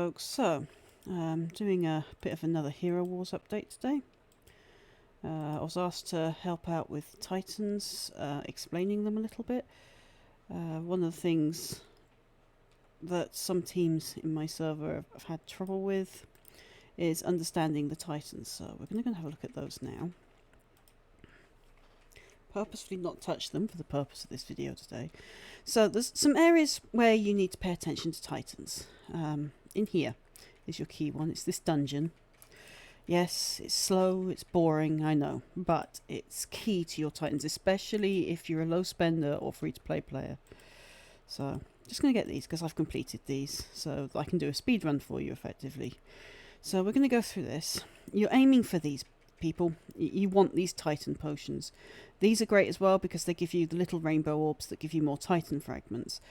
folks, so doing a bit of another Hero Wars update today. I was asked to help out with Titans, explaining them a little bit. One of the things that some teams in my server have had trouble with is understanding the Titans, so we're going to have a look at those now. Purposefully not touch them for the purpose of this video today. So there's some areas where you need to pay attention to Titans. In here is your key one. It's this dungeon. Yes, it's slow, it's boring, I know, but it's key to your Titans, especially if you're a low spender or free-to-play player. So I'm just going to get these because I've completed these, so I can do a speed run for you effectively. So we're going to go through this. You're aiming for these people. You want these Titan potions. These are great as well because they give you the little rainbow orbs that give you more Titan fragments.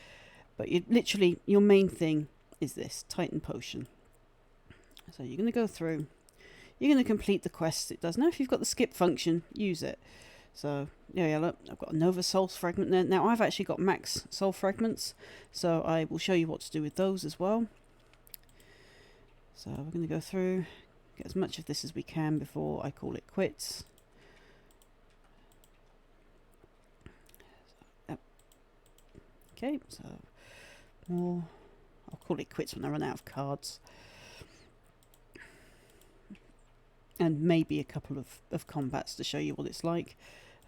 But literally, your main thing is this Titan potion. So you're going to go through. You're going to complete the quests it does. Now, if you've got the skip function, use it. So, yeah, look, I've got a Nova Soul fragment there. Now, I've actually got max soul fragments, so I will show you what to do with those as well. So we're going to go through, get as much of this as we can before I call it quits. Okay, so more. I'll call it quits when I run out of cards. And maybe a couple of combats to show you what it's like.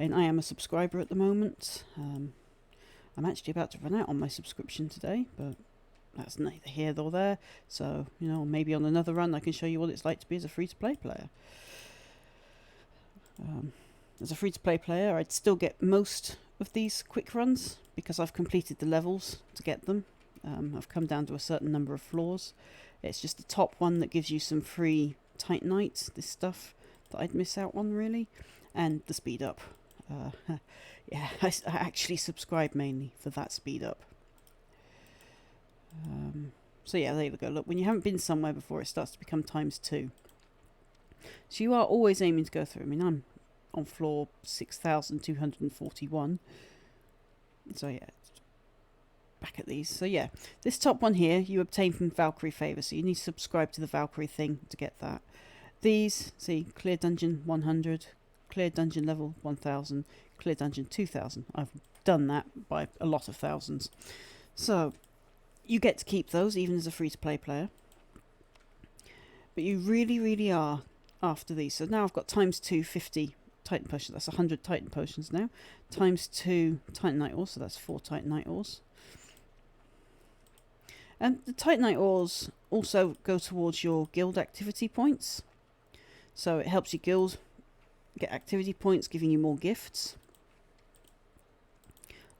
And I am a subscriber at the moment. I'm actually about to run out on my subscription today, but that's neither here nor there. So, you know, maybe on another run I can show you what it's like to be as a free-to-play player. As a free-to-play player, I'd still get most of these quick runs because I've completed the levels to get them. I've come down to a certain number of floors. It's just the top one that gives you some free Titanite, this stuff that I'd miss out on really, and the speed up. Yeah, I actually subscribe mainly for that speed up. So yeah, there you go. Look, when you haven't been somewhere before, it starts to become ×2. So you are always aiming to go through. I mean, I'm on floor 6,241. So yeah, back at these. So yeah, this top one here you obtain from Valkyrie Favor, so you need to subscribe to the Valkyrie thing to get that. These, see, clear dungeon 100, clear dungeon level 1000, clear dungeon 2000. I've done that by a lot of thousands. So you get to keep those even as a free-to-play player. But you really are after these. So now I've got ×2 50 Titan potions. That's 100 Titan potions now. ×2 Titanite ores, so that's 4 Titanite ores. And the Titanite ores also go towards your guild activity points. So it helps your guild get activity points, giving you more gifts.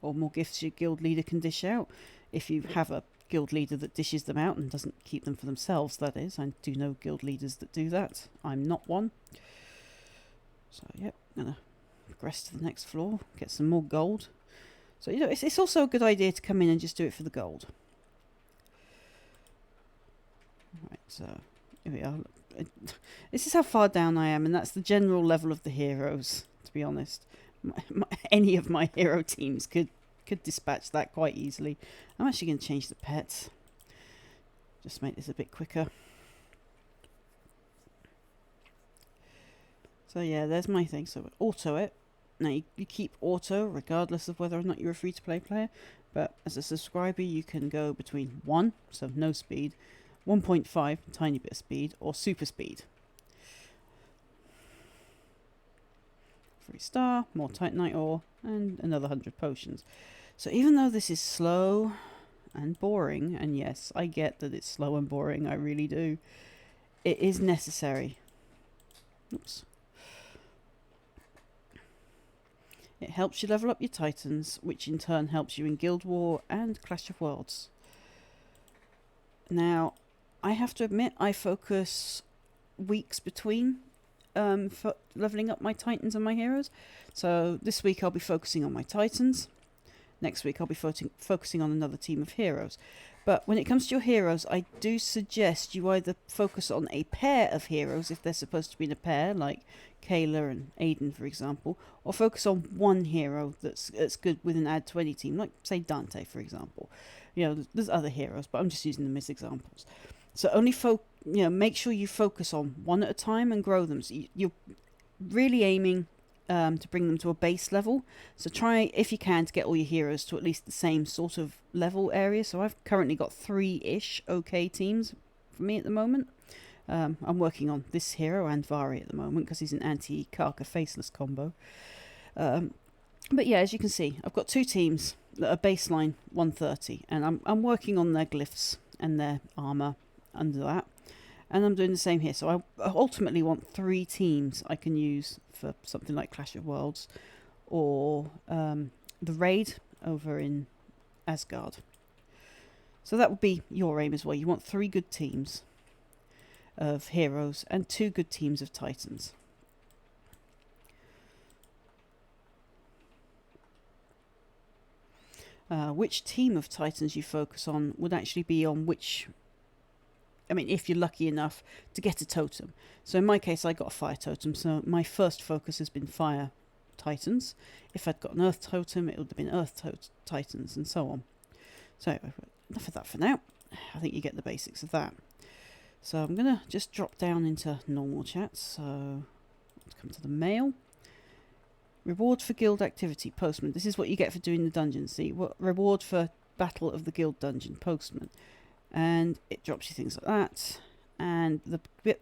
Or more gifts your guild leader can dish out. If you have a guild leader that dishes them out and doesn't keep them for themselves, that is. I do know guild leaders that do that. I'm not one. So, yep, I'm going to progress to the next floor, get some more gold. So, you know, it's also a good idea to come in and just do it for the gold. Right, so here we are. This is how far down I am, and that's the general level of the heroes, to be honest. Any of my hero teams could dispatch that quite easily. I'm actually going to change the pets. Just make this a bit quicker. So yeah, there's my thing. So auto it. Now you keep auto regardless of whether or not you're a free-to-play player. But as a subscriber, you can go between 1, so no speed, 1.5, tiny bit of speed, or super speed. 3 star, more Titanite ore, and another 100 potions. So even though this is slow and boring, and yes, I get that it's slow and boring, I really do, it is necessary. Oops. It helps you level up your Titans, which in turn helps you in Guild War and Clash of Worlds. Now, I have to admit, I focus weeks between for leveling up my Titans and my heroes. So this week I'll be focusing on my Titans. Next week I'll be focusing on another team of heroes. But when it comes to your heroes, I do suggest you either focus on a pair of heroes, if they're supposed to be in a pair, like Kayla and Aiden, for example, or focus on one hero that's good with an Add 20 team, like, say, Dante, for example. You know, there's other heroes, but I'm just using them as examples. So only make sure you focus on one at a time and grow them. So you're really aiming to bring them to a base level. So try, if you can, to get all your heroes to at least the same sort of level area. So I've currently got 3-ish okay teams for me at the moment. I'm working on this hero and Vari at the moment because he's an anti-Karka faceless combo. But yeah, as you can see, I've got 2 teams that are baseline 130, and I'm working on their glyphs and their armor under that. And I'm doing the same here. So I ultimately want 3 teams I can use for something like Clash of Worlds or the raid over in Asgard. So that would be your aim as well. You want 3 good teams of heroes and 2 good teams of titans. Which team of titans you focus on would actually be on which... I mean, if you're lucky enough to get a totem. So in my case, I got a fire totem, so my first focus has been fire titans. If I'd got an earth totem, it would have been earth titans, and so on. So enough of that for now. I think you get the basics of that. So I'm going to just drop down into normal chat. So let's come to the mail. Reward for guild activity, postman. This is what you get for doing the dungeon. See, what reward for battle of the guild dungeon, postman. And it drops you things like that. And the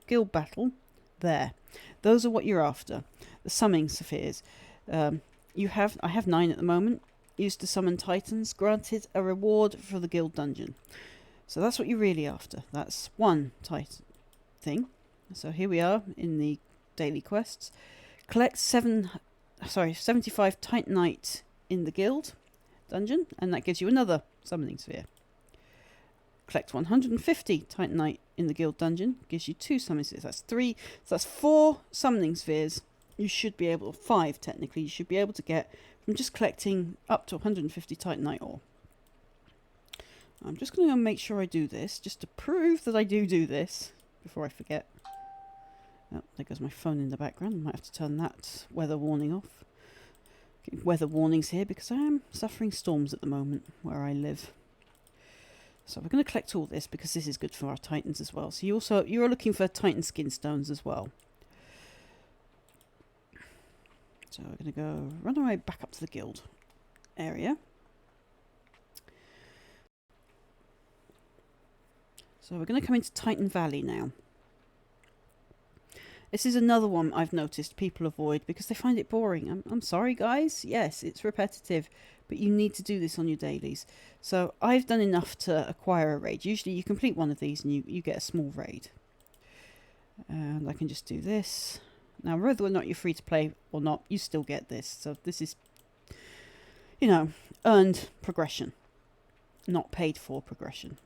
guild battle, there. Those are what you're after. The summoning spheres. I have 9 at the moment. Used to summon titans. Granted a reward for the guild dungeon. So that's what you're really after. That's 1 titan thing. So here we are in the daily quests. Collect 75 Titanite in the guild dungeon, and that gives you another summoning sphere. Collect 150 Titanite in the guild dungeon, gives you 2 summoning spheres. That's 3. So that's 4 summoning spheres. You should be able, 5 technically, you should be able to get from just collecting up to 150 Titanite ore. I'm just going to make sure I do this, just to prove that I do this, before I forget. Oh, there goes my phone in the background. I might have to turn that weather warning off. Getting weather warnings here because I am suffering storms at the moment where I live. So we're going to collect all this because this is good for our titans as well. So you're looking for titan skin stones as well. So we're going to go run our way back up to the guild area. So we're going to come into Titan Valley now. This is another one I've noticed people avoid because they find it boring. I'm sorry, guys. Yes, it's repetitive, but you need to do this on your dailies. So I've done enough to acquire a raid. Usually you complete one of these and you get a small raid. And I can just do this. Now, whether or not you're free to play or not, you still get this. So this is, earned progression, not paid for progression.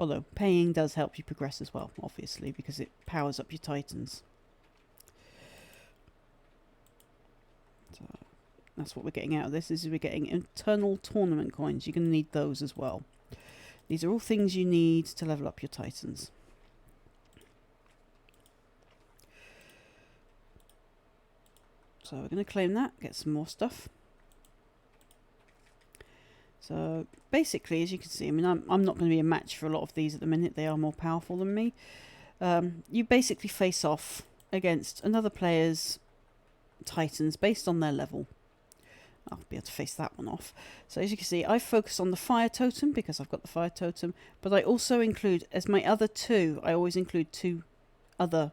Although paying does help you progress as well, obviously, because it powers up your titans. So that's what we're getting out of this, is we're getting eternal tournament coins. You're going to need those as well. These are all things you need to level up your titans. So we're going to claim that, get some more stuff. So basically, as you can see, I mean, I'm not going to be a match for a lot of these at the minute. They are more powerful than me. You basically face off against another player's titans based on their level. I'll be able to face that one off. So as you can see, I focus on the fire totem because I've got the fire totem. But I also include, as my other 2, I always include 2 other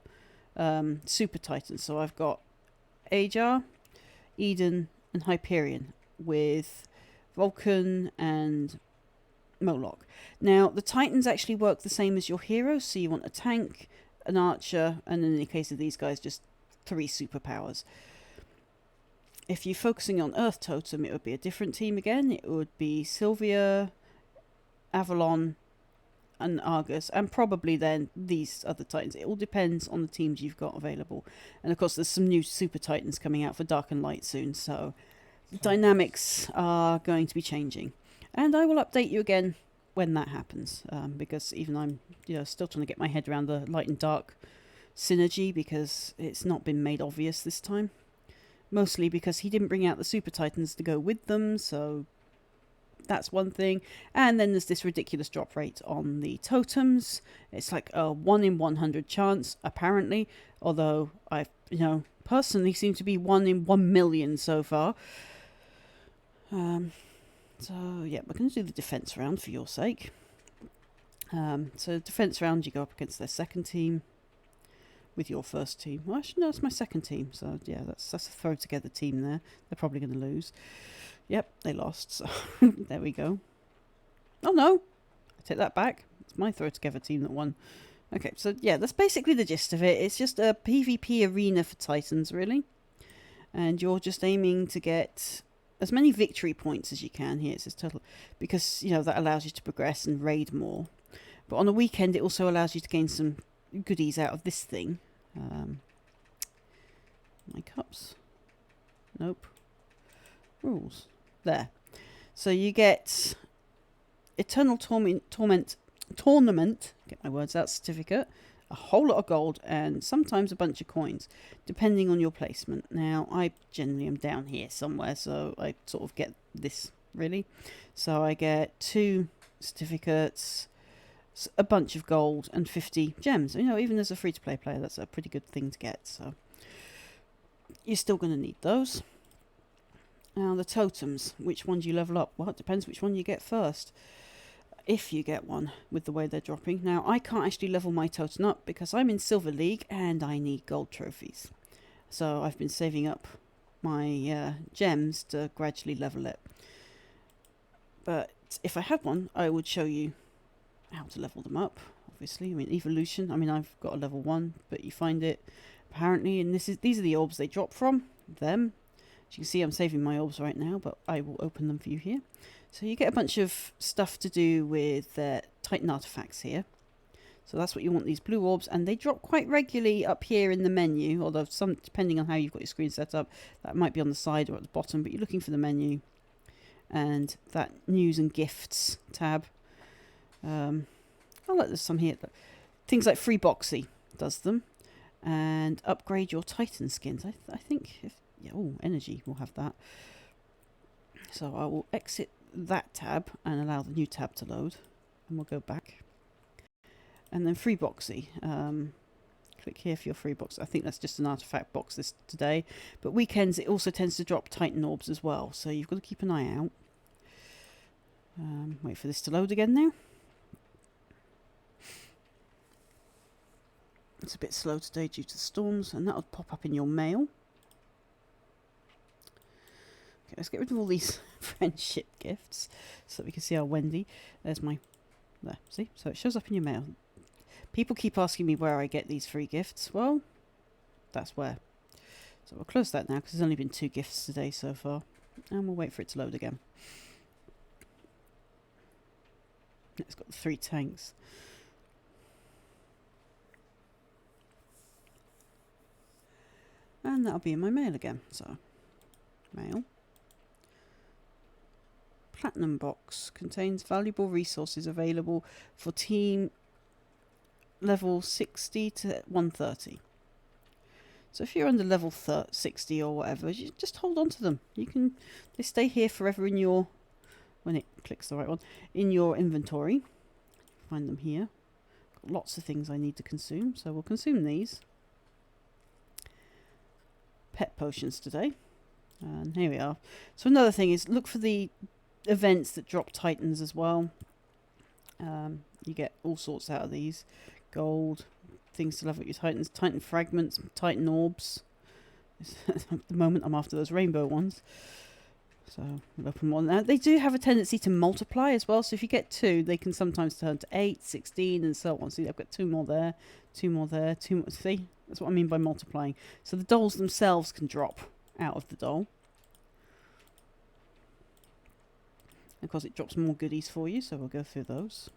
super titans. So I've got Ajar, Eden, and Hyperion with Vulcan and Moloch. Now, the titans actually work the same as your heroes, so you want a tank, an archer, and in the case of these guys, just 3 superpowers. If you're focusing on Earth Totem, it would be a different team again. It would be Sylvia, Avalon, and Argus, and probably then these other titans. It all depends on the teams you've got available. And of course, there's some new super titans coming out for Dark and Light soon, so dynamics are going to be changing, and I will update you again when that happens, because even I'm still trying to get my head around the light and dark synergy, because it's not been made obvious this time, mostly because he didn't bring out the super titans to go with them, so That's one thing. And then there's this ridiculous drop rate on the totems. It's like a 1 in 100 chance, apparently. Although I, personally seem to be 1 in 1 million so far. So yeah, we're going to do the defense round for your sake. So defense round, you go up against their second team with your first team. Well, actually, no, it's my second team. So yeah, that's a throw together team there. They're probably going to lose. Yep, they lost. So there we go. Oh no, I take that back. It's my throw together team that won. Okay, so yeah, that's basically the gist of it. It's just a PvP arena for Titans, really. And you're just aiming to get as many victory points as you can here. It says total, because that allows you to progress and raid more. But on a weekend, it also allows you to gain some goodies out of this thing. My cups. Nope. Rules. There. So you get Eternal Torment Tournament, get my words out, certificate, a whole lot of gold, and sometimes a bunch of coins, depending on your placement. Now, I generally am down here somewhere, so I sort of get this, really. So I get 2 certificates, a bunch of gold, and 50 gems. Even as a free-to-play player, that's a pretty good thing to get, so you're still going to need those. Now, the totems, which one do you level up? Well, it depends which one you get first. If you get one, with the way they're dropping. Now, I can't actually level my totem up because I'm in Silver League and I need gold trophies. So I've been saving up my gems to gradually level it. But if I had one, I would show you how to level them up, obviously. Evolution, I've got a level 1, but you find it apparently, and these are the orbs they drop from, them. As you can see, I'm saving my orbs right now, but I will open them for you here. So you get a bunch of stuff to do with Titan artifacts here. So that's what you want, these blue orbs, and they drop quite regularly up here in the menu, although depending on how you've got your screen set up, that might be on the side or at the bottom, but you're looking for the menu. And that news and gifts tab. There's some here. Things like Free Boxy does them. And upgrade your Titan skins. I think energy will have that. So I will exit that tab and allow the new tab to load, and we'll go back. And then Free Boxy. Click here for your free box. I think that's just an artifact box today. But weekends it also tends to drop Titan orbs as well, so you've got to keep an eye out. Wait for this to load again now. It's a bit slow today due to the storms, and that'll pop up in your mail. Okay, let's get rid of all these friendship gifts so that we can see our Wendy. There, see? So it shows up in your mail. People keep asking me where I get these free gifts. Well, that's where. So we'll close that now because there's only been 2 gifts today so far. And we'll wait for it to load again. It's got 3 tanks. And that'll be in my mail again. So, mail. Platinum box contains valuable resources available for team level 60 to 130. So if you're under level 60 or whatever, you just hold on to them. They stay here forever in your, when it clicks the right one, in your inventory. Find them here. Got lots of things I need to consume, so we'll consume these. Pet potions today. And here we are. So another thing is look for the events that drop Titans as well. You get all sorts out of these. Gold, things to level up your Titans, Titan fragments, Titan orbs. At the moment I'm after those rainbow ones. So we'll open one. Now they do have a tendency to multiply as well. So if you get 2, they can sometimes turn to 8, 16 and so on. See, I've got 2 more there, 2 more there, 2 more. See, that's what I mean by multiplying. So the dolls themselves can drop out of the doll. Of course, it drops more goodies for you, so we'll go through those.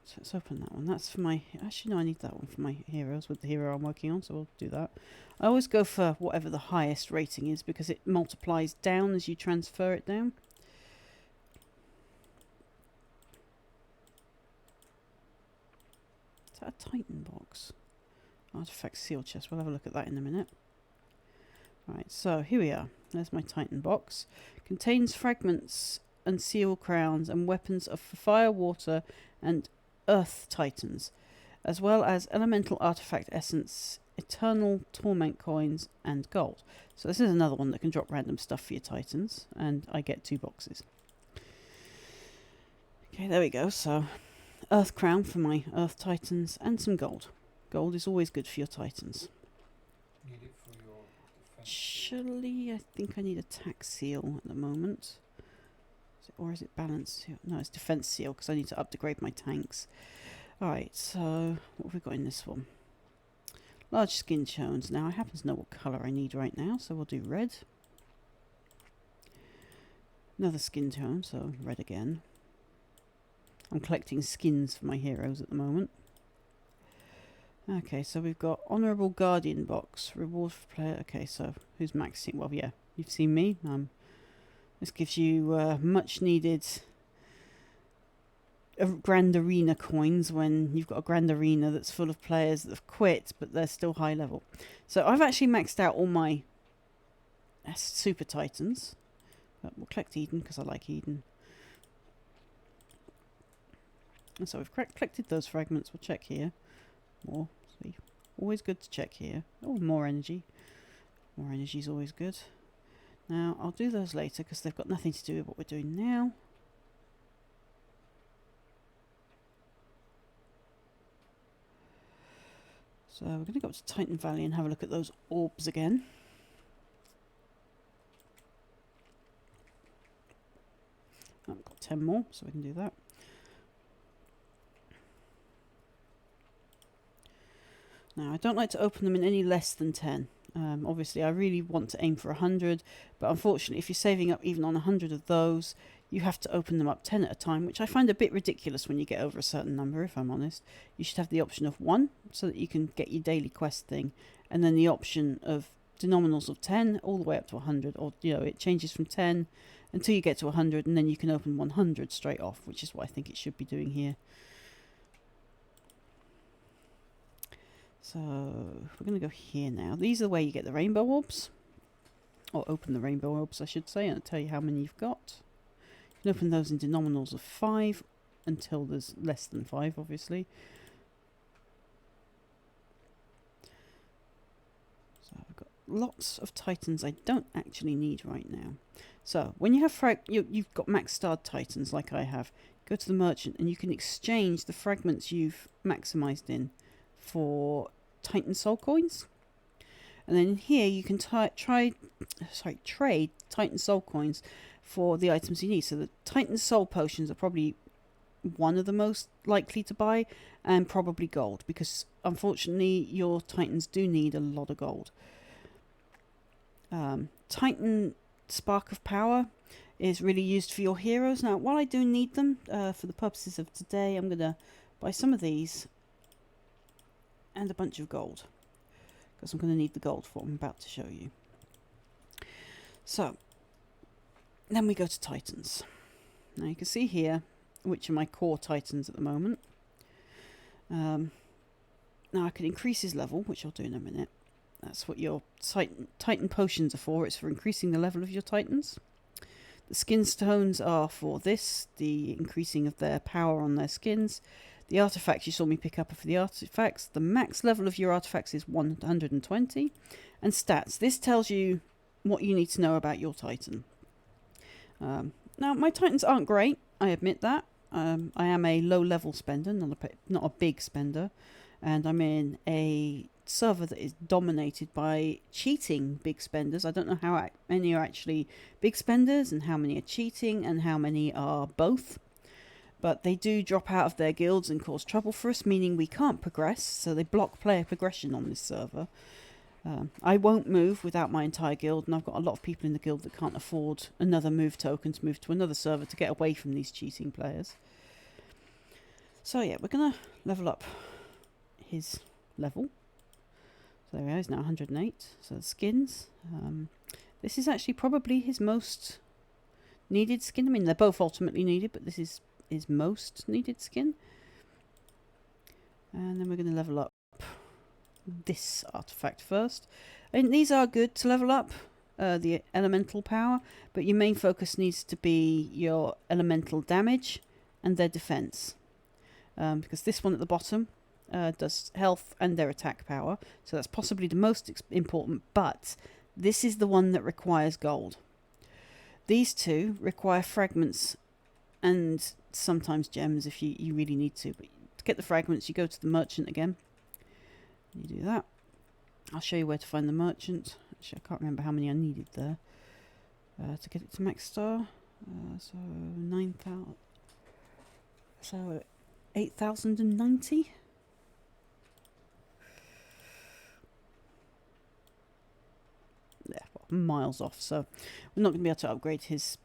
So let's open that one. That's for my... Actually, no, I need that one for my heroes with the hero I'm working on, so we'll do that. I always go for whatever the highest rating is because it multiplies down as you transfer it down. Is that a Titan box? Artifact seal chest. We'll have a look at that in a minute. Right, so here we are. There's my Titan box. Contains fragments and seal crowns and weapons of fire, water, and earth titans, as well as elemental artifact essence, eternal torment coins, and gold. So this is another one that can drop random stuff for your titans, and I get 2 boxes. Okay, there we go. So earth crown for my earth titans and some gold. Gold is always good for your titans. Need it for your defense. Actually, I think I need attack seal at the moment. Or is it balance seal? No, it's defense seal because I need to upgrade my tanks. Alright, so what have we got in this one? Large skin tones. Now, I happen to know what colour I need right now, so we'll do red. Another skin tone, so red again. I'm collecting skins for my heroes at the moment. Okay, so we've got Honourable Guardian box. Reward for player. Okay, so who's maxing? Well, yeah, you've seen me. This gives you much needed Grand Arena coins when you've got a Grand Arena that's full of players that have quit, but they're still high level. So I've actually maxed out all my Super Titans. But we'll collect Eden because I like Eden. And so we've collected those fragments. We'll check here. More. See, always good to check here. Oh, more energy. More energy is always good. Now, I'll do those later because they've got nothing to do with what we're doing now. So we're going to go up to Titan Valley and have a look at those orbs again. I've got 10 more, so we can do that. Now, I don't like to open them in any less than 10. Obviously, I really want to aim for 100, but unfortunately, if you're saving up even on 100 of those, you have to open them up 10 at a time, which I find a bit ridiculous when you get over a certain number, if I'm honest. You should have the option of 1, so that you can get your daily quest thing, and then the option of denominals of 10 all the way up to 100, or, you know, it changes from 10 until you get to 100, and then you can open 100 straight off, which is what I think it should be doing here. So we're going to go here now. These are the way you get the rainbow orbs. Or open the rainbow orbs, I should say, and I'll tell you how many you've got. You can open those in denominals of 5 until there's less than 5, obviously. So I've got lots of titans I don't actually need right now. So when you have you've got max starred titans like I have, go to the merchant and you can exchange the fragments you've maximized in for Titan soul coins, and then here you can trade Titan soul coins for the items you need. So the Titan soul potions are probably one of the most likely to buy, and probably gold, because unfortunately your Titans do need a lot of gold. Titan spark of power is really used for your heroes. Now, while I do need them for the purposes of today, I'm going to buy some of these and a bunch of gold, because I'm going to need the gold for what I'm about to show you. So then we go to Titans. Now you can see here which are my core Titans at the moment. Now I can increase his level, which I'll do in a minute. That's what your Titan potions are for. It's for increasing the level of your Titans. The skin stones are for this, the increasing of their power on their skins. The artifacts you saw me pick up are for the artifacts. The max level of your artifacts is 120. And stats. This tells you what you need to know about your Titan. Now, my Titans aren't great. I admit that. I am a low-level spender, not a big spender. And I'm in a server that is dominated by cheating big spenders. I don't know how many are actually big spenders and how many are cheating and how many are both. But they do drop out of their guilds and cause trouble for us, meaning we can't progress, so they block player progression on this server. I won't move without my entire guild, and I've got a lot of people in the guild that can't afford another move token to move to another server to get away from these cheating players. So yeah, we're going to level up his level. So there he is, now 108. So the skins. This is actually probably his most needed skin. I mean, they're both ultimately needed, but this is his most needed skin. And then we're going to level up this artifact first. And these are good to level up the elemental power, but your main focus needs to be your elemental damage and their defense. Because this one at the bottom does health and their attack power, so that's possibly the most important, but this is the one that requires gold. These two require fragments and sometimes gems if you really need to, but to get the fragments you go to the merchant again. You do that. I'll show you where to find the merchant. Actually, I can't remember how many I needed there to get it to max star. So 9,000. So 8,090. Yeah, well, miles off. So we're not going to be able to upgrade his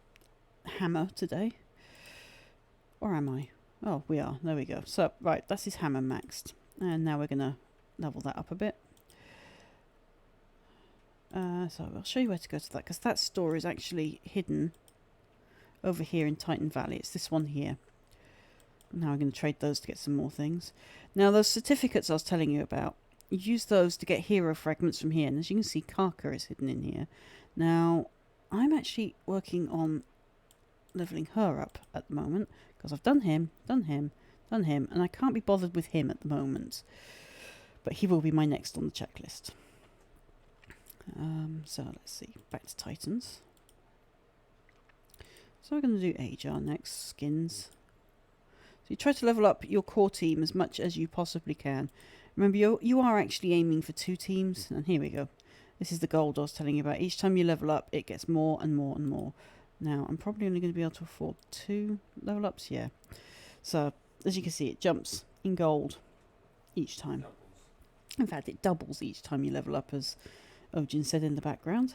hammer today. Or am I? Oh, we are. There we go. So, right, that's his hammer maxed. And now we're going to level that up a bit. So I'll show you where to go to that, because that store is actually hidden over here in Titan Valley. It's this one here. Now I'm going to trade those to get some more things. Now those certificates I was telling you about, you use those to get hero fragments from here. And as you can see, Karka is hidden in here. Now, I'm actually working on leveling her up at the moment, because I've done him, and I can't be bothered with him at the moment. But he will be my next on the checklist. So let's see, back to Titans. So we're going to do Ajar next, skins. So you try to level up your core team as much as you possibly can. Remember, you are actually aiming for 2 teams, and here we go. This is the gold I was telling you about. Each time you level up, it gets more and more and more. Now, I'm probably only going to be able to afford 2 level ups, yeah. So, as you can see, it jumps in gold each time. Doubles. In fact, it doubles each time you level up, as Ojin said in the background.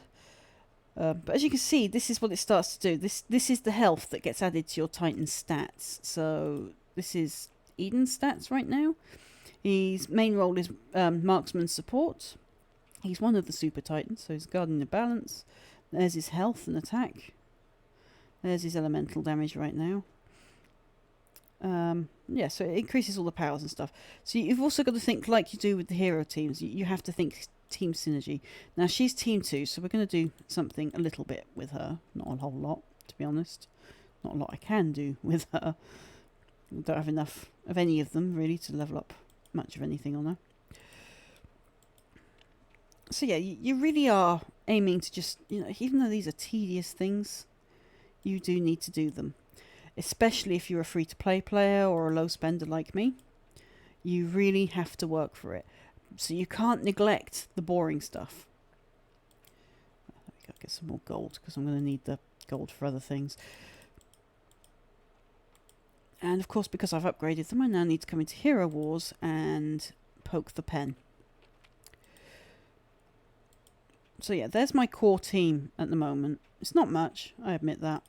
But as you can see, this is what it starts to do. This is the health that gets added to your Titan stats. So this is Eden's stats right now. His main role is marksman support. He's one of the super Titans, so he's guarding the balance. There's his health and attack. There's his elemental damage right now. Yeah, so it increases all the powers and stuff. So you've also got to think like you do with the hero teams. You have to think team synergy. Now she's team 2, so we're going to do something a little bit with her. Not a whole lot, to be honest. Not a lot I can do with her. I don't have enough of any of them really to level up much of anything on her. So yeah, you really are aiming to just, even though these are tedious things, you do need to do them. Especially if you're a free-to-play player or a low spender like me. You really have to work for it. So you can't neglect the boring stuff. Let me go get some more gold, because I'm going to need the gold for other things. And of course, because I've upgraded them, I now need to come into Hero Wars and poke the pen. So yeah, there's my core team at the moment. It's not much, I admit that.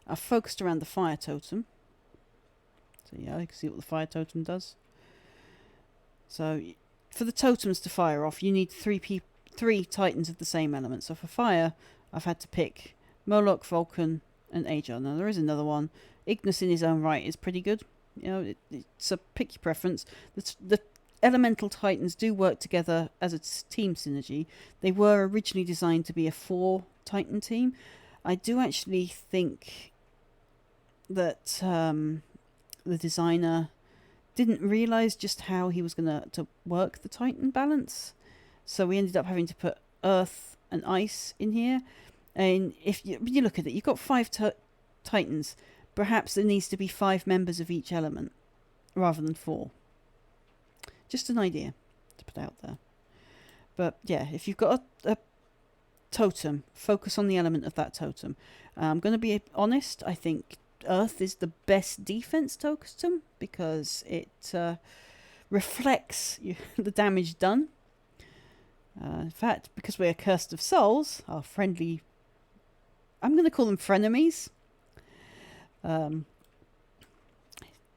I've focused around the fire totem. So yeah, you can see what the fire totem does. So for the totems to fire off, you need 3 titans of the same element. So for fire, I've had to pick Moloch, Vulcan, and Ajar. Now there is another one. Ignis in his own right is pretty good. So pick your preference. The elemental titans do work together as a team synergy. They were originally designed to be a 4 titan team. I do actually think that the designer didn't realise just how he was going to work the Titan balance. So we ended up having to put Earth and Ice in here. And if you look at it, you've got 5 Titans. Perhaps there needs to be 5 members of each element rather than 4. Just an idea to put out there. But yeah, if you've got a totem, focus on the element of that totem. I'm going to be honest, I think Earth is the best defense totem because it reflects the damage done. In fact, because we're cursed of souls, our friendly, I'm going to call them frenemies. They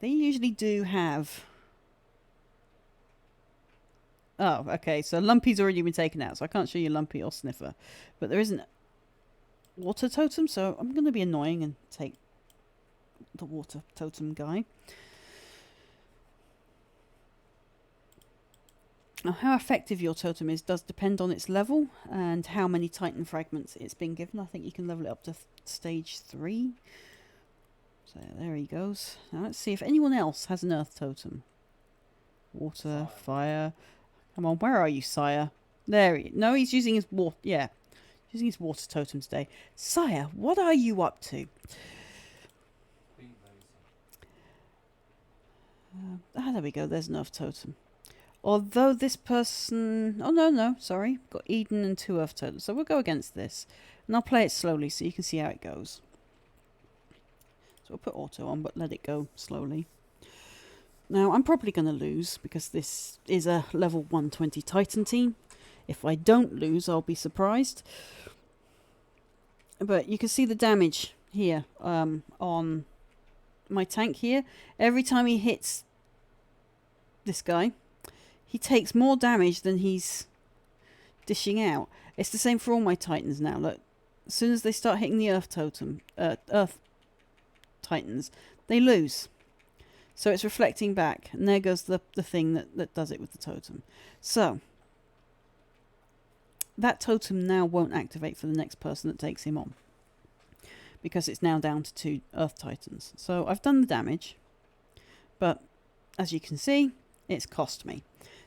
usually do have... Oh, okay, so Lumpy's already been taken out, so I can't show you Lumpy or Sniffer. But there isn't water totem, so I'm going to be annoying and take the water totem guy. Now, how effective your totem is does depend on its level and how many Titan fragments it's been given. I think you can level it up to stage 3. So there he goes. Now let's see if anyone else has an earth totem. Water, fire. Come on, where are you, Sire? There he... No, he's using his water... Yeah, using his water totem today. Sire, what are you up to? There we go. There's an earth totem. Although this person... Oh, no, sorry. Got Eden and 2 earth totems. So we'll go against this. And I'll play it slowly so you can see how it goes. So we'll put auto on, but let it go slowly. Now, I'm probably going to lose because this is a level 120 Titan team. If I don't lose, I'll be surprised. But you can see the damage here on my tank here. Every time he hits this guy, he takes more damage than he's dishing out. It's the same for all my Titans now. Look, as soon as they start hitting the Earth totem, Earth Titans, they lose. So it's reflecting back, and there goes the thing that does it with the totem. So that totem now won't activate for the next person that takes him on, because it's now down to 2 Earth Titans. So I've done the damage, but as you can see, it's cost me.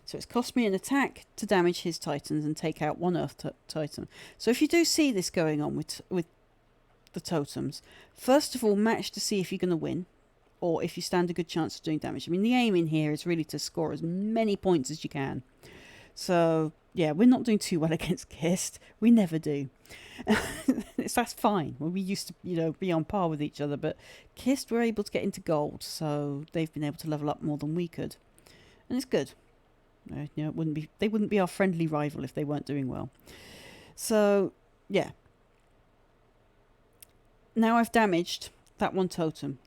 So it's cost me an attack to damage his Titans and take out 1 Earth Titan. So if you do see this going on with the totems, first of all, match to see if you're going to win, or if you stand a good chance of doing damage. I mean, the aim in here is really to score as many points as you can. So, yeah, we're not doing too well against Kist. We never do. That's fine. Well, we used to, be on par with each other, but Kist were able to get into gold, so they've been able to level up more than we could. And it's good. They wouldn't be our friendly rival if they weren't doing well. So, yeah. Now I've damaged that 1 totem.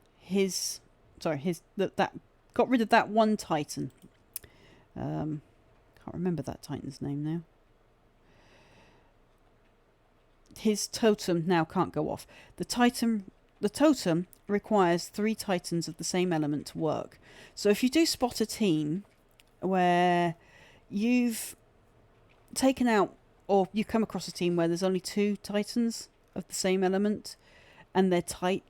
That got rid of that 1 Titan. Can't remember that Titan's name now. His totem now can't go off. The totem requires 3 Titans of the same element to work. So if you do spot a team where you've taken out, or you come across a team where there's only 2 Titans of the same element, and they're tight,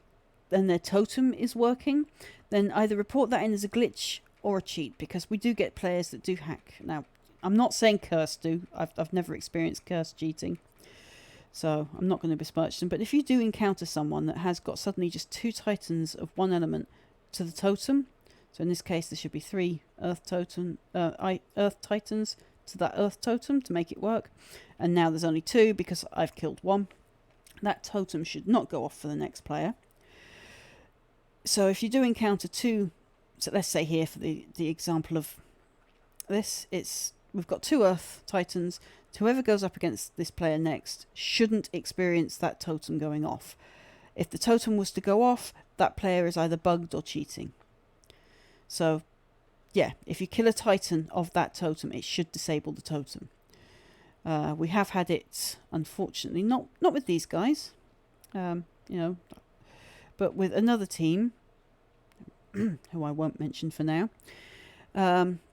and their totem is working, then either report that in as a glitch or a cheat, because we do get players that do hack. Now, I'm not saying curse do. I've never experienced curse cheating, so I'm not going to besmirch them. But if you do encounter someone that has got suddenly just 2 Titans of 1 element to the totem, so in this case there should be 3 Earth Titans to that Earth totem to make it work, and now there's only 2 because I've killed 1. That totem should not go off for the next player. So if you do encounter 2, so let's say here for the example of this, we've got 2 Earth Titans. Whoever goes up against this player next shouldn't experience that totem going off. If the totem was to go off, that player is either bugged or cheating. So, yeah, if you kill a Titan of that totem, it should disable the totem. We have had it, unfortunately, not with these guys, but with another team, who I won't mention for now,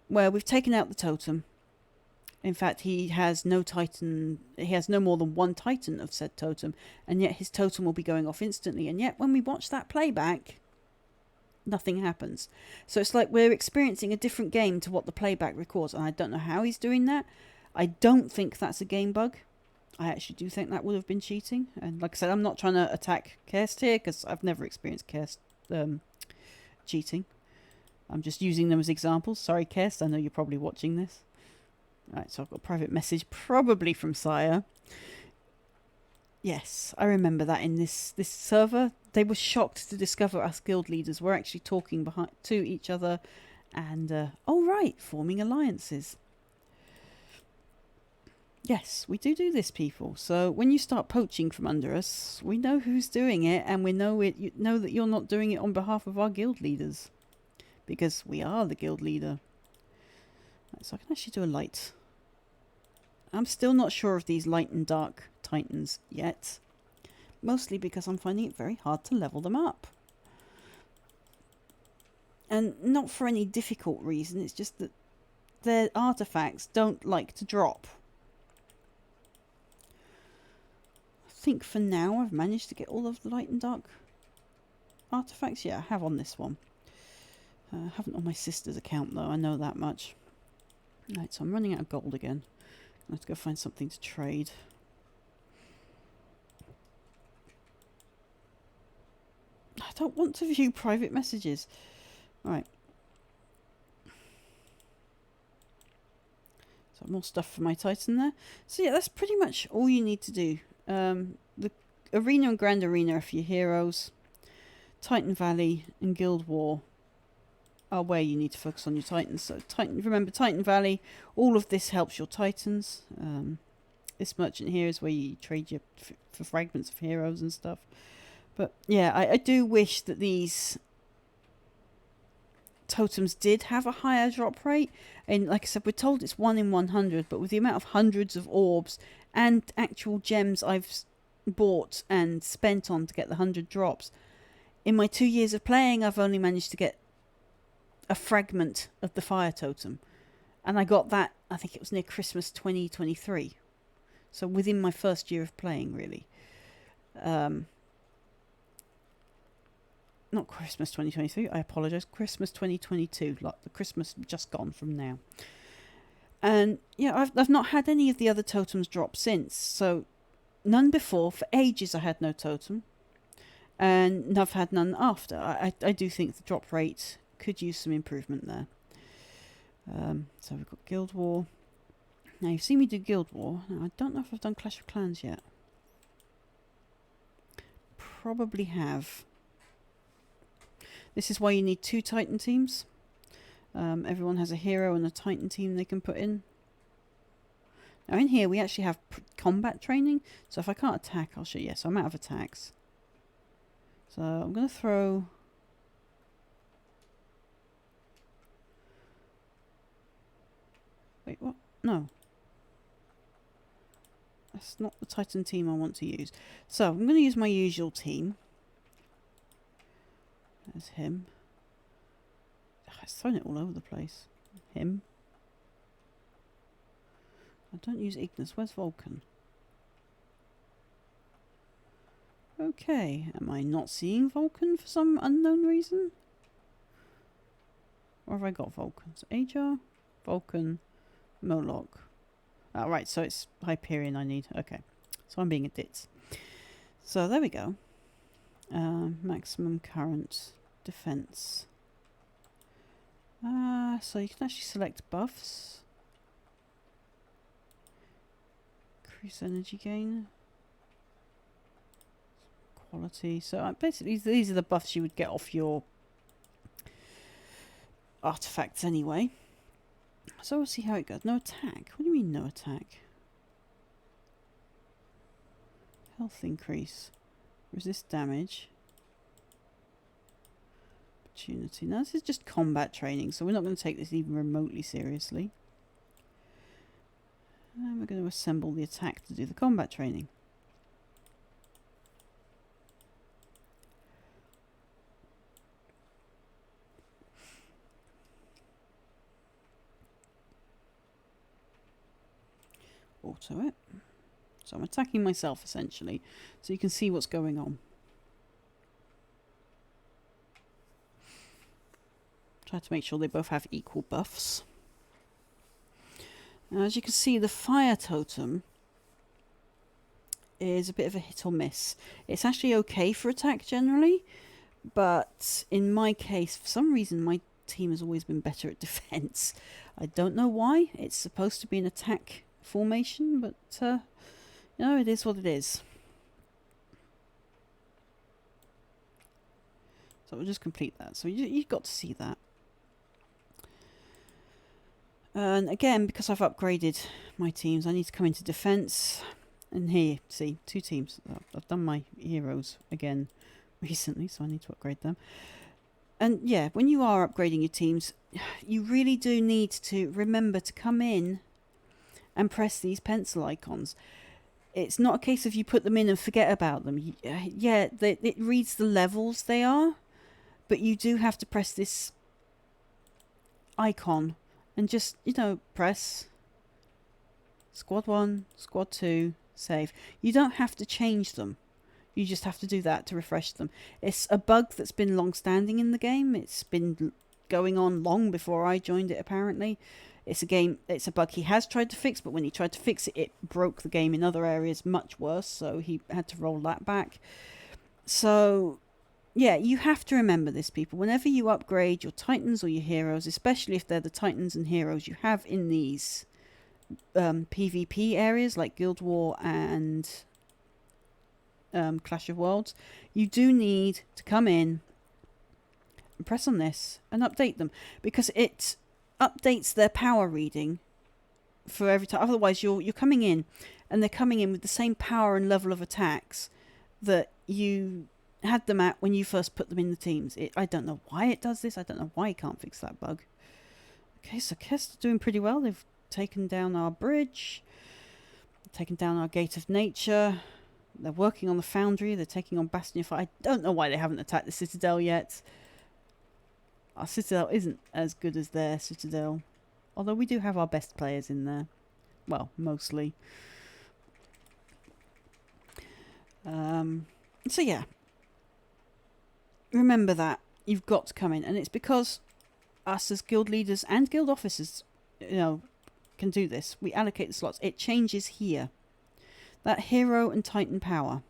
where we've taken out the totem. In fact, he has no more than 1 Titan of said totem, and yet his totem will be going off instantly. And yet, when we watch that playback, nothing happens. So it's like we're experiencing a different game to what the playback records, and I don't know how he's doing that. I don't think that's a game bug. I actually do think that would have been cheating. And like I said, I'm not trying to attack Kerst here, because I've never experienced Kerst cheating. I'm just using them as examples. Sorry, Kerst, I know you're probably watching this. Right, so I've got a private message, probably from Sire. Yes, I remember that in this server. They were shocked to discover us guild leaders were actually talking to each other and, forming alliances. Yes, we do this, people. So when you start poaching from under us, we know who's doing it, and we know that you're not doing it on behalf of our guild leaders, because we are the guild leader. Right, so I can actually do a light. I'm still not sure of these light and dark Titans yet, mostly because I'm finding it very hard to level them up. And not for any difficult reason, it's just that their artifacts don't like to drop. I think for now I've managed to get all of the light and dark artifacts. Yeah, I have on this one. I haven't on my sister's account though, I know that much. Right, so I'm running out of gold again. I have to go find something to trade. I don't want to view private messages. Right. So more stuff for my Titan there. So yeah, that's pretty much all you need to do. The Arena and Grand Arena are for your heroes. Titan Valley and Guild War are where you need to focus on your Titans. So remember Titan Valley, all of this helps your Titans. This merchant here is where you trade your for fragments of heroes and stuff. But yeah, I do wish that these totems did have a higher drop rate. And like I said, we're told it's 1 in 100, but with the amount of hundreds of orbs and actual gems I've bought and spent on to get the 100 drops, in my 2 years of playing, I've only managed to get a fragment of the fire totem. And I got that, I think it was near Christmas 2023. So within my first year of playing, really. Not Christmas 2023, I apologise. Christmas 2022, like the Christmas just gone from now. And yeah, I've not had any of the other totems drop since. So none before. For ages I had no totem. And I've had none after. I do think the drop rate could use some improvement there. So we've got Guild War. Now you've seen me do Guild War. Now, I don't know if I've done Clash of Clans yet. Probably have. This is why you need 2 Titan teams. Everyone has a hero and a Titan team they can put in. Now in here we actually have combat training. So if I can't attack, I'll show you. So I'm out of attacks. So I'm going to throw... Wait, what? No. That's not the Titan team I want to use. So I'm going to use my usual team. There's him. I've thrown it all over the place. Him. I don't use Ignis. Where's Vulcan? Okay. Am I not seeing Vulcan for some unknown reason? Or have I got Vulcan? So Ajar, Vulcan, Moloch. Oh, right, so it's Hyperion I need. Okay. So I'm being a ditz. So there we go. Maximum current defense. So you can actually select buffs. Increase energy gain. Quality. So basically these are the buffs you would get off your artifacts anyway. So we'll see how it goes. No attack. What do you mean no attack? Health increase. Resist damage. Opportunity. Now this is just combat training, so we're not going to take this even remotely seriously. And we're going to assemble the attack to do the combat training. Auto it. So I'm attacking myself essentially, so you can see what's going on. Try to make sure they both have equal buffs. Now, as you can see, the fire totem is a bit of a hit or miss. It's actually okay for attack generally, but in my case, for some reason, my team has always been better at defense. I don't know why. It's supposed to be an attack formation, but you know, it is what it is. So we'll just complete that. So you've got to see that. And again, because I've upgraded my teams, I need to come into defense. And here, see, 2 teams. I've done my heroes again recently, so I need to upgrade them. And yeah, when you are upgrading your teams, you really do need to remember to come in and press these pencil icons. It's not a case of you put them in and forget about them. Yeah, it reads the levels they are, but you do have to press this icon and just, you know, press squad 1, squad 2, save. You don't have to change them. You just have to do that to refresh them. It's a bug that's been long standing in the game. It's been going on long before I joined it, apparently. It's a bug he has tried to fix, but when he tried to fix it, it broke the game in other areas much worse, so he had to roll that back. So, yeah, you have to remember this, people. Whenever you upgrade your titans or your heroes, especially if they're the titans and heroes you have in these PvP areas like Guild War and Clash of Worlds, you do need to come in and press on this and update them, because it updates their power reading for every time. Otherwise, you're coming in and they're coming in with the same power and level of attacks that you had them at when you first put them in the teams. I don't know why it does this. I don't know why you can't fix that bug. Okay, so Kest are doing pretty well. They've taken down our bridge, taken down our Gate of Nature. They're working on the Foundry. They're taking on Bastion. I don't know why they haven't attacked the Citadel yet. Our Citadel isn't as good as their Citadel, although we do have our best players in there. Well, mostly. So yeah, remember that you've got to come in, and it's because us as guild leaders and guild officers, you know, can do this. We allocate the slots. It changes here. That hero and titan power.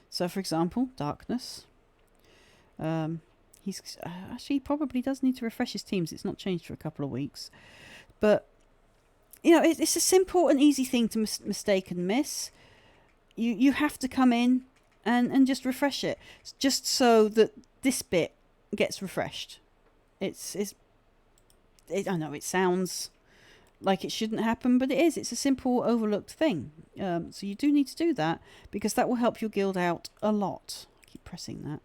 So, for example, darkness. He's actually, he probably does need to refresh his teams. It's not changed for a couple of weeks, but you know, it's a simple and easy thing to mistake and miss. You have to come in and just refresh it, just so that this bit gets refreshed. I know it sounds like it shouldn't happen, but it is. It's a simple overlooked thing. So you do need to do that, because that will help your guild out a lot. I keep pressing that.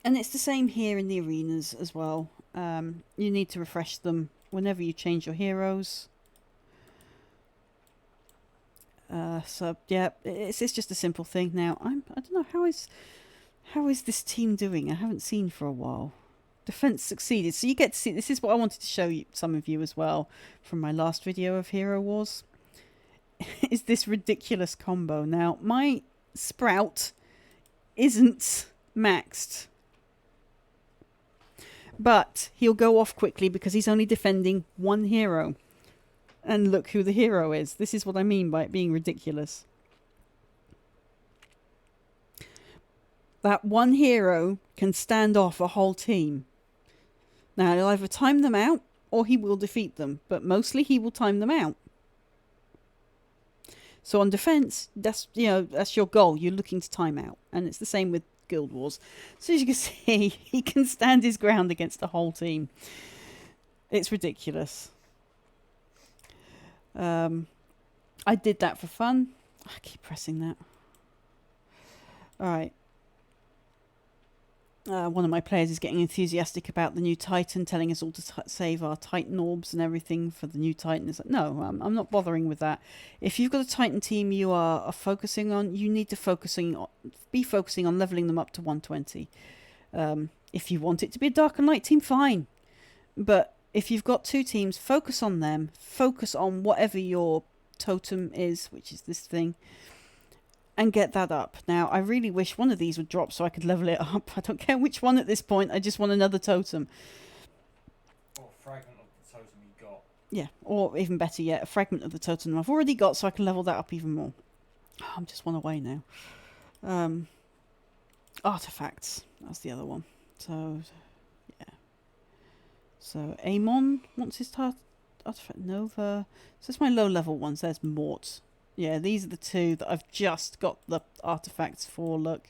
And it's the same here in the arenas as well. You need to refresh them whenever you change your heroes. So yeah, it's just a simple thing now. I don't know, how is this team doing? I haven't seen for a while. Defense succeeded. So you get to see, this is what I wanted to show you, some of you as well, from my last video of Hero Wars. Is this ridiculous combo. Now, my Sprout isn't maxed, but he'll go off quickly because he's only defending one hero. And look who the hero is. This is what I mean by it being ridiculous. That one hero can stand off a whole team. Now, he'll either time them out or he will defeat them, but mostly he will time them out. So on defense, that's your goal. You're looking to time out, and it's the same with Guild Wars. So as you can see, he can stand his ground against a whole team. It's ridiculous. I did that for fun. I keep pressing that. Alright. One of my players is getting enthusiastic about the new Titan, telling us all to save our Titan orbs and everything for the new Titan. It's like, no, I'm not bothering with that. If you've got a Titan team you are focusing on, you need to be focusing on leveling them up to 120. If you want it to be a dark and light team, fine. But if you've got two teams, focus on them. Focus on whatever your totem is, which is this thing, and get that up. Now, I really wish one of these would drop so I could level it up. I don't care which one at this point. I just want another totem. Or a fragment of the totem you got. Yeah, or even better yet, a fragment of the totem I've already got so I can level that up even more. Oh, I'm just one away now. Artifacts. That's the other one. So, yeah. So, Amon wants his artifact. Nova. So, that's my low-level ones. There's Mort. Yeah, these are the two that I've just got the artifacts for, look.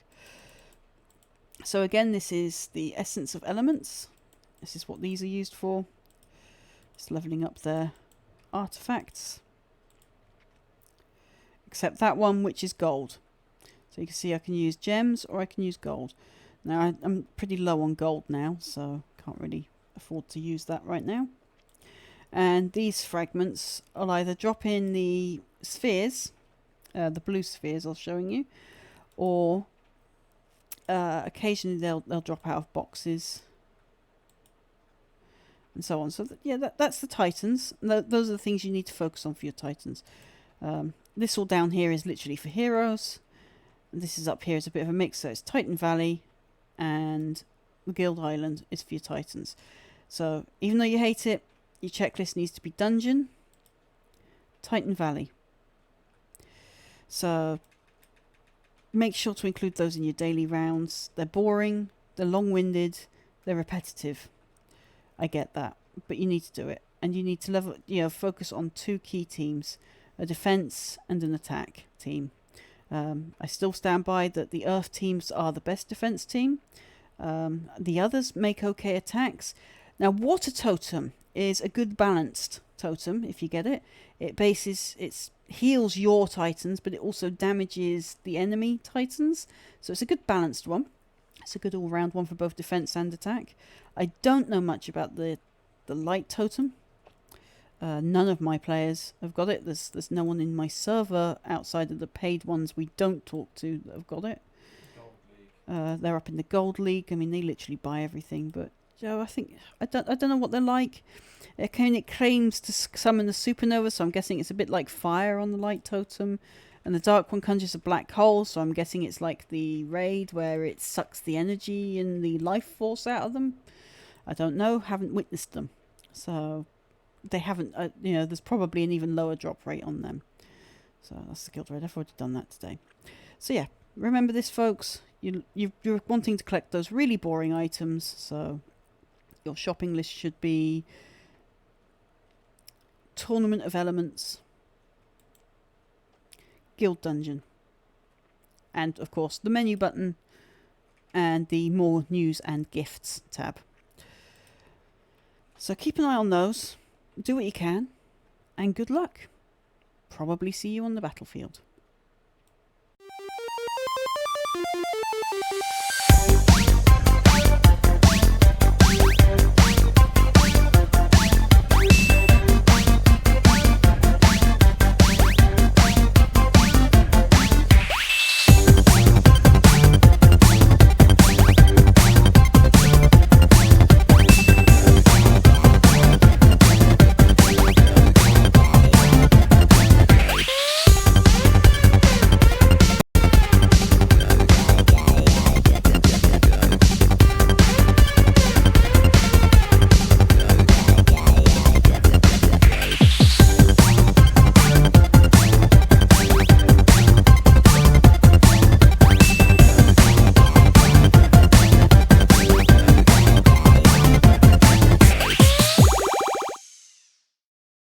So again, this is the Essence of Elements. This is what these are used for. Just levelling up their artifacts. Except that one, which is gold. So you can see I can use gems or I can use gold. Now, I'm pretty low on gold now, so can't really afford to use that right now. And these fragments will either drop in the spheres, the blue spheres I was showing you, or occasionally they'll drop out of boxes. and so on. So yeah, that's the Titans. Those are the things you need to focus on for your Titans. This all down here is literally for heroes. This is up here is a bit of a mix. So it's Titan Valley and the Guild Island is for your Titans. So even though you hate it, your checklist needs to be Dungeon, Titan Valley. So make sure to include those in your daily rounds. They're boring, they're long-winded, they're repetitive. I get that, but you need to do it. And you need to focus on 2 key teams, a defense and an attack team. I still stand by that the Earth teams are the best defense team. The others make okay attacks. Now, Water Totem is a good balanced totem, if you get it. It heals your Titans, but it also damages the enemy Titans. So it's a good balanced one. It's a good all-round one for both defense and attack. I don't know much about the Light Totem. None of my players have got it. There's no one in my server outside of the paid ones we don't talk to that have got it. They're up in the Gold League. I mean, they literally buy everything. But I don't know what they're like. It claims to summon the supernova, so I'm guessing it's a bit like fire on the Light Totem. And the Dark one conjures a black hole, so I'm guessing it's like the Raid where it sucks the energy and the life force out of them. I don't know. Haven't witnessed them, so. They haven't, there's probably an even lower drop rate on them. So that's the Guild Raid. I've already done that today. So yeah, remember this, folks. You're wanting to collect those really boring items. So your shopping list should be Tournament of Elements, Guild Dungeon, and of course the menu button and the More News and Gifts tab. So keep an eye on those. Do what you can, and good luck. Probably see you on the battlefield.